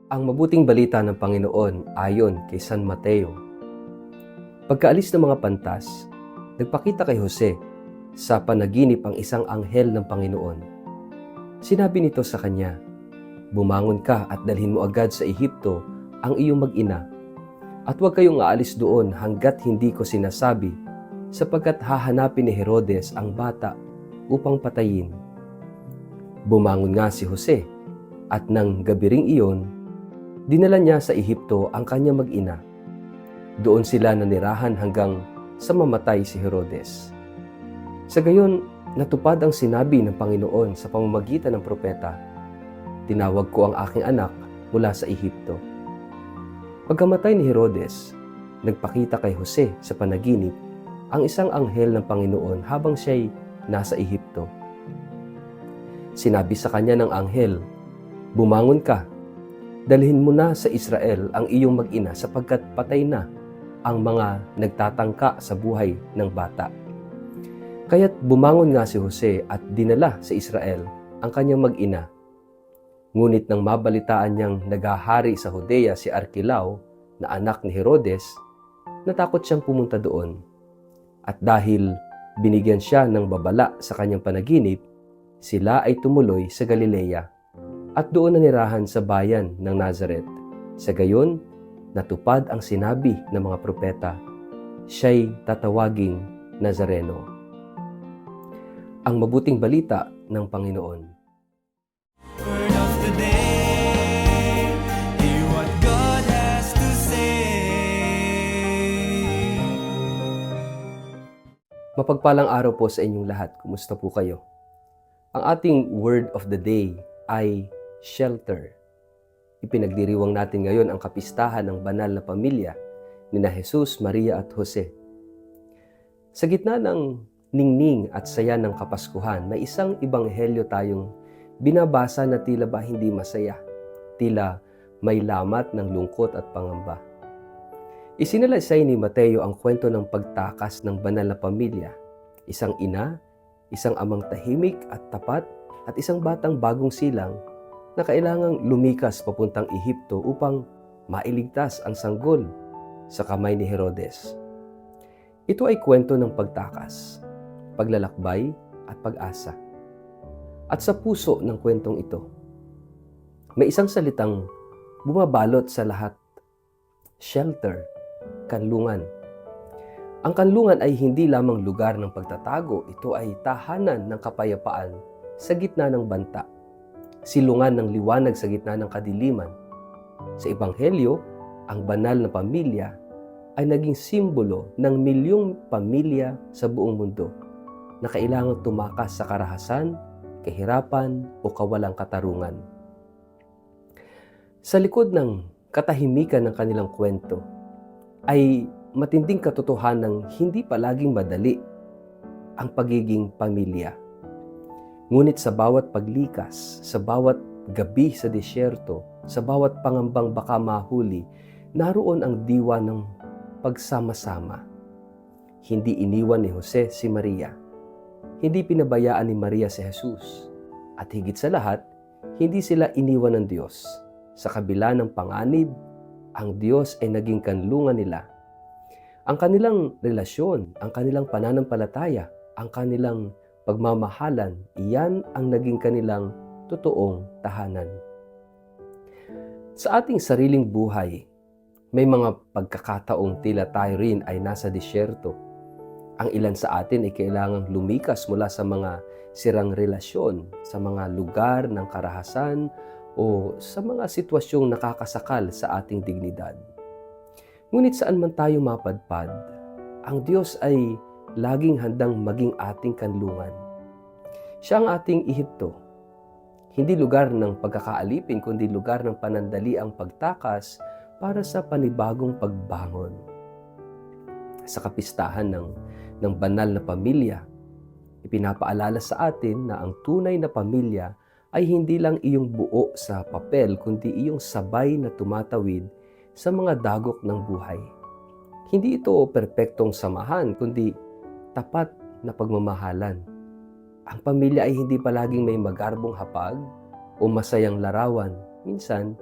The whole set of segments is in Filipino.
Ang mabuting balita ng Panginoon ayon kay San Mateo. Pagkaalis ng mga pantas, nagpakita kay Jose sa panaginip ang isang anghel ng Panginoon. Sinabi nito sa kanya, "Bumangon ka at dalhin mo agad sa Ehipto ang iyong mag-ina, at huwag kayong aalis doon hanggat hindi ko sinasabi, sapagkat hahanapin ni Herodes ang bata upang patayin." Bumangon nga si Jose, at nang gabi ring iyon, dinala niya sa Ehipto ang kanyang mag-ina. Doon sila nanirahan hanggang sa mamatay si Herodes. Sa gayon, natupad ang sinabi ng Panginoon sa pamamagitan ng propeta, "Tinawag ko ang aking anak mula sa Ehipto." Pagkamatay ni Herodes, nagpakita kay Jose sa panaginip ang isang anghel ng Panginoon habang siya'y nasa Ehipto. Sinabi sa kanya ng anghel, "Bumangon ka, dalhin mo na sa Israel ang iyong mag-ina sapagkat patay na ang mga nagtatangka sa buhay ng bata." Kaya't bumangon nga si Jose at dinala sa Israel ang kanyang mag-ina. Ngunit nang mabalitaan niyang naghahari sa Judea si Arkelao na anak ni Herodes, natakot siyang pumunta doon. At dahil binigyan siya ng babala sa kanyang panaginip, sila ay tumuloy sa Galilea at doon nanirahan sa bayan ng Nazaret. Sa gayon, natupad ang sinabi ng mga propeta, siya'y tatawaging Nazareno. Ang mabuting balita ng Panginoon. Word of the day, hear what God has to say. Mapagpalang araw po sa inyong lahat. Kumusta po kayo? Ang ating word of the day ay shelter. Ipinagdiriwang natin ngayon ang kapistahan ng banal na pamilya ni Jesus, Maria at Jose. Sa gitna ng ningning at saya ng Kapaskuhan, may isang ebanghelyo tayong binabasa na tila ba hindi masaya, tila may lamat ng lungkot at pangamba. Isinalaysay ni Mateo ang kwento ng pagtakas ng banal na pamilya, isang ina, isang amang tahimik at tapat, at isang batang bagong silang na kailangang lumikas papuntang Ehipto upang mailigtas ang sanggol sa kamay ni Herodes. Ito ay kwento ng pagtakas, paglalakbay at pag-asa. At sa puso ng kwentong ito, may isang salitang bumabalot sa lahat: shelter, kanlungan. Ang kanlungan ay hindi lamang lugar ng pagtatago, ito ay tahanan ng kapayapaan sa gitna ng banta, silungan ng liwanag sa gitna ng kadiliman. Sa Ebanghelyo, ang banal na pamilya ay naging simbolo ng milyong pamilya sa buong mundo na kailangang tumakas sa karahasan, kahirapan o kawalang katarungan. Sa likod ng katahimikan ng kanilang kwento ay matinding katotohanan ng hindi palaging madali ang pagiging pamilya. Ngunit sa bawat paglikas, sa bawat gabi sa disyerto, sa bawat pangambang baka mahuli, naroon ang diwa ng pagsama-sama. Hindi iniwan ni Jose si Maria. Hindi pinabayaan ni Maria si Jesus. At higit sa lahat, hindi sila iniwan ng Diyos. Sa kabila ng panganib, ang Diyos ay naging kanlungan nila. Ang kanilang relasyon, ang kanilang pananampalataya, ang kanilang pagmamahalan, iyan ang naging kanilang totoong tahanan. Sa ating sariling buhay, may mga pagkakataong tila tayo rin ay nasa disyerto. Ang ilan sa atin ay kailangang lumikas mula sa mga sirang relasyon, sa mga lugar ng karahasan o sa mga sitwasyong nakakasakal sa ating dignidad. Ngunit saan man tayo mapadpad, ang Diyos ay laging handang maging ating kanlungan. Siya ang ating Ehipto. Hindi lugar ng pagkakaalipin, kundi lugar ng panandaliang pagtakas para sa panibagong pagbangon. Sa kapistahan ng banal na pamilya, ipinapaalala sa atin na ang tunay na pamilya ay hindi lang iyong buo sa papel, kundi iyong sabay na tumatawid sa mga dagok ng buhay. Hindi ito perpektong samahan, kundi tapat na pagmamahalan. Ang pamilya ay hindi palaging may magarbong hapag o masayang larawan. Minsan,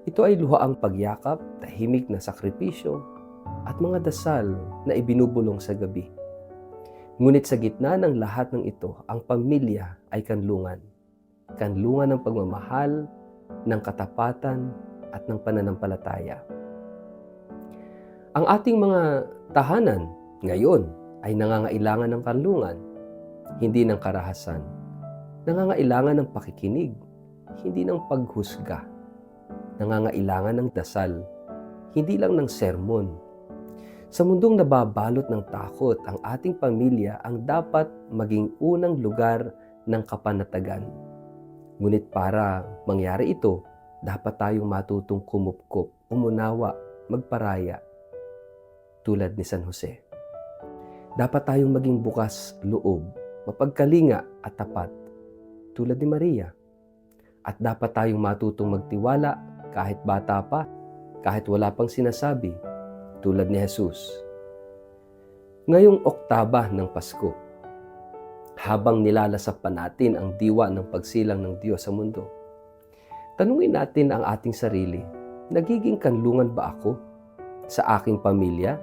Ito ay luhaang pagyakap, tahimik na sakripisyo, at mga dasal na ibinubulong sa gabi. Ngunit sa gitna ng lahat ng ito, ang pamilya ay kanlungan. Kanlungan ng pagmamahal, ng katapatan, at ng pananampalataya. Ang ating mga tahanan ngayon ay nangangailangan ng kanlungan, hindi ng karahasan. Nangangailangan ng pakikinig, hindi ng paghusga. Nangangailangan ng dasal, hindi lang ng sermon. Sa mundong nababalot ng takot, ang ating pamilya ang dapat maging unang lugar ng kapanatagan. Ngunit para mangyari ito, dapat tayong matutong kumupkop, umunawa, magparaya, tulad ni San Jose. Dapat tayong maging bukas loob, mapagkalinga at tapat, tulad ni Maria. At dapat tayong matutong magtiwala kahit bata pa, kahit wala pang sinasabi, tulad ni Jesus. Ngayong oktaba ng Pasko, habang nilalasap pa natin ang diwa ng pagsilang ng Diyos sa mundo, tanungin natin ang ating sarili, nagiging kanlungan ba ako sa aking pamilya?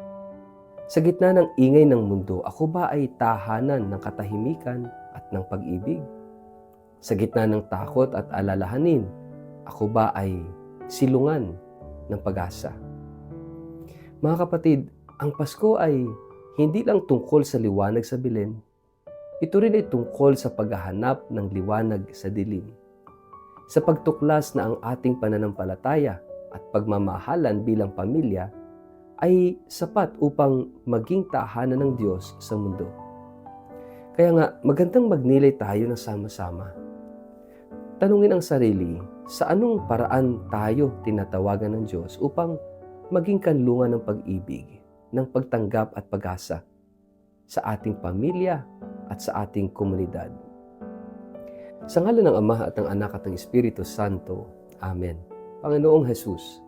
Sa gitna ng ingay ng mundo, ako ba ay tahanan ng katahimikan at ng pag-ibig? Sa gitna ng takot at alalahanin, ako ba ay silungan ng pag-asa? Mga kapatid, ang Pasko ay hindi lang tungkol sa liwanag sa Belen. Ito rin ay tungkol sa paghahanap ng liwanag sa dilim. Sa pagtuklas na ang ating pananampalataya at pagmamahalan bilang pamilya ay sapat upang maging tahanan ng Diyos sa mundo. Kaya nga, magandang magnilay tayo ng sama-sama. Tanungin ang sarili, sa anong paraan tayo tinatawagan ng Diyos upang maging kanlungan ng pag-ibig, ng pagtanggap at pag-asa sa ating pamilya at sa ating komunidad. Sa ngalan ng Ama at ng Anak at ng Espiritu Santo. Amen. Panginoong Jesus,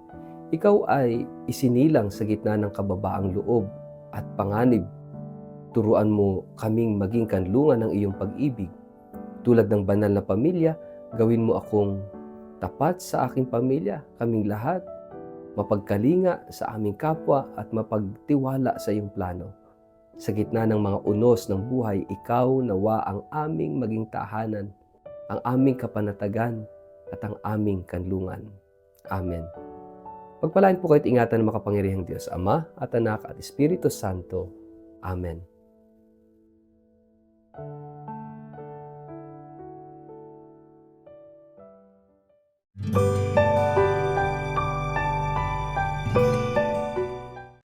Ikaw ay isinilang sa gitna ng kababaang loob at panganib. Turuan mo kaming maging kanlungan ng iyong pag-ibig. Tulad ng banal na pamilya, gawin mo akong tapat sa aking pamilya, kaming lahat, mapagkalinga sa aming kapwa at mapagtiwala sa iyong plano. Sa gitna ng mga unos ng buhay, ikaw nawa ang aming maging tahanan, ang aming kapanatagan at ang aming kanlungan. Amen. Pagpalain po kayo at ingatan ng makapangyarihang Diyos, Ama at Anak at Espiritu Santo. Amen.